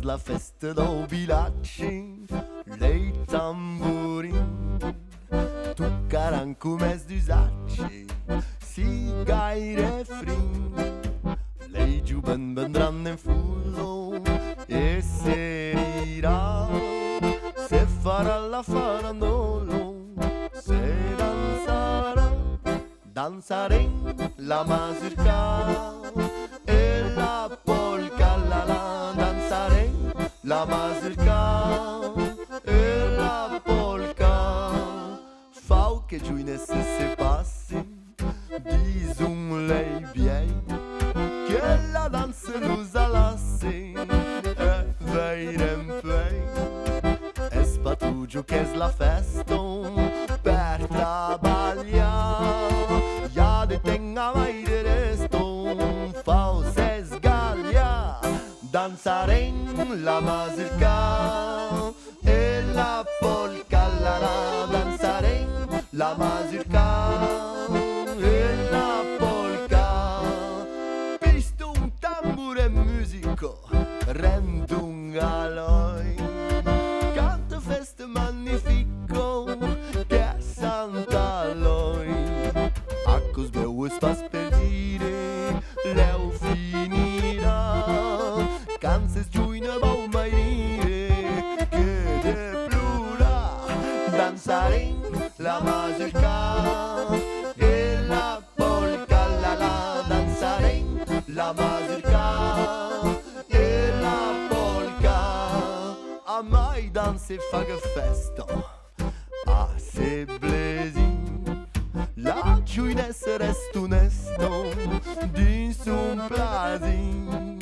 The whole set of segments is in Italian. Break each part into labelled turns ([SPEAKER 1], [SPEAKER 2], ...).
[SPEAKER 1] La festa del vilatge, lei tamburin, toccaran com és d'usatge, si gaire frin. Lei giuben vendran en fullo e serirà, se farà la farandolo, se danzarà, danzaren la mazurka e la polka la danzaren. La mazurka e la polka fau che joginas se passi, disum lei bien, che la danza l'usa lassi e veirem pei. Es patugio che es la festa per trabalhar, ja de tenga mai de resto, fau se sgaglia, danzaren la mazurka e la polka la danzaren, la mazurka e la polka. Visto un tamburo e musico rende un galoi, canta festa magnifico che Santa Loi. A cos meu estás per dire, leu finirà, canses giuina bau mai dire che de Pluart danzaren la mazurka e la polka la danzaren, la mazurka e la polka. A mai danse faga festa, a se blezin, la joginas rest onesto, din sun plazin,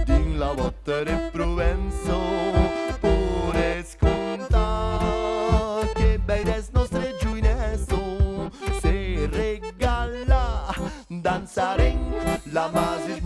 [SPEAKER 1] din la botta de Provenzo, pure sconta che bei des nostre joginas se regala, danzaren la mazurka